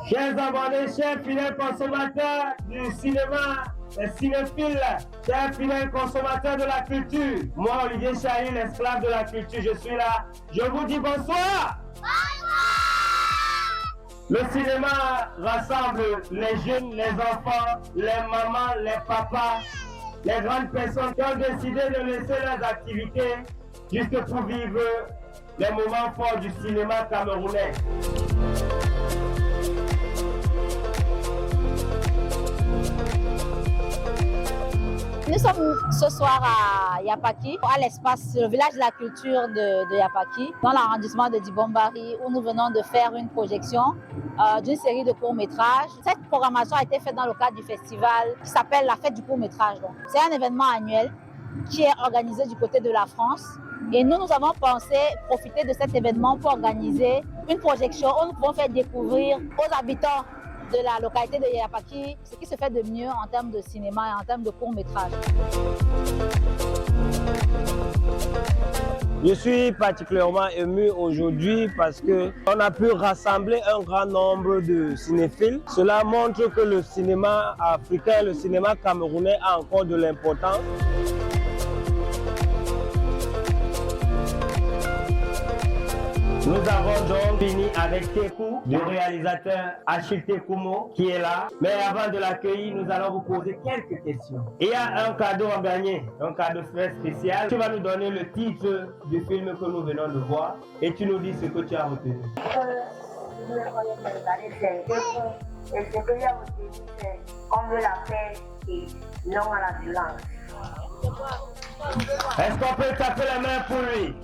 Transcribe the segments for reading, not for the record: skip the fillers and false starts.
Chers abonnés, chers fidèles consommateurs du cinéma, les cinéphiles, chers fidèles consommateurs de la culture, moi Olivier Chahi, l'esclave de la culture, je suis là. Je vous dis bonsoir. Le cinéma rassemble les jeunes, les enfants, les mamans, les papas, les grandes personnes qui ont décidé de laisser leurs activités juste pour vivre les moments forts du cinéma camerounais. Nous sommes ce soir à Yapaki, à l'espace, le village de la culture de Yapaki, dans l'arrondissement de Dibombari, où nous venons de faire une projection d'une série de courts-métrages. Cette programmation a été faite dans le cadre du festival qui s'appelle la Fête du court-métrage. C'est un événement annuel qui est organisé du côté de la France. Et nous avons pensé profiter de cet événement pour organiser une projection où nous pouvons faire découvrir aux habitants de la localité de Yapaki ce qui se fait de mieux en termes de cinéma et en termes de court-métrage. Je suis particulièrement ému aujourd'hui parce qu'on a pu rassembler un grand nombre de cinéphiles. Cela montre que le cinéma africain, le cinéma camerounais a encore de l'importance. Nous avons donc fini avec Tekou, le réalisateur Achille Tekoumo, qui est là. Mais avant de l'accueillir, nous allons vous poser quelques questions. Il y a un cadeau à gagner, un cadeau très spécial. Tu vas nous donner le titre du film que nous venons de voir et tu nous dis ce que tu as retenu. Et ce que j'ai retenu, c'est qu'on veut la paix et non à la violence. Est-ce qu'on peut taper la main pour lui?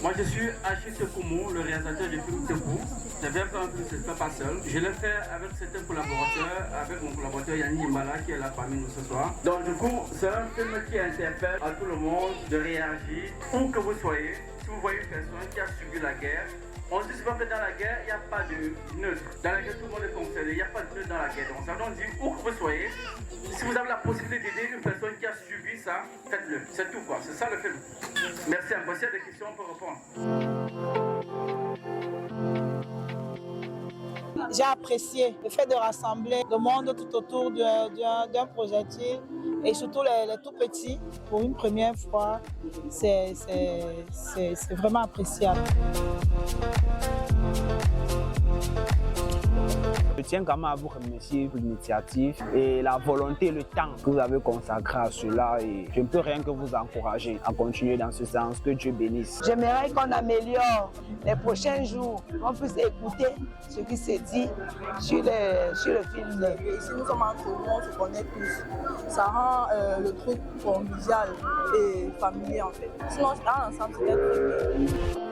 Moi je suis Achille Tekoumo, le réalisateur du film Tekou. Je vais faire un film, je ne fais pas seul. Je l'ai fait avec certains collaborateurs, avec mon collaborateur Yannick Nimbala qui est là parmi nous ce soir. Donc du coup, c'est un film qui interpelle à tout le monde de réagir, où que vous soyez. Si vous voyez une personne qui a subi la guerre, on dit souvent que dans la guerre, il n'y a pas de neutre. Dans la guerre, tout le monde est concerné, il n'y a pas de neutre dans la guerre. Donc ça veut dire où que vous soyez, si vous avez la possibilité d'aider une personne qui a subi ça, faites-le. C'est tout quoi, c'est ça le film. Merci encore. S'il y a des questions, on peut répondre. J'ai apprécié le fait de rassembler le monde tout autour d'un projectile et surtout les tout petits pour une première fois. C'est vraiment appréciable. Je tiens quand même à vous remercier pour l'initiative et la volonté, le temps que vous avez consacré à cela. Et je ne peux rien que vous encourager à continuer dans ce sens. Que Dieu bénisse. J'aimerais qu'on améliore les prochains jours, qu'on puisse écouter ce qui se dit sur le film. Et si nous sommes entre nous, on se connaît tous. Ça rend le truc convivial et familier en fait. Sinon, dans l'ensemble, c'est très bien.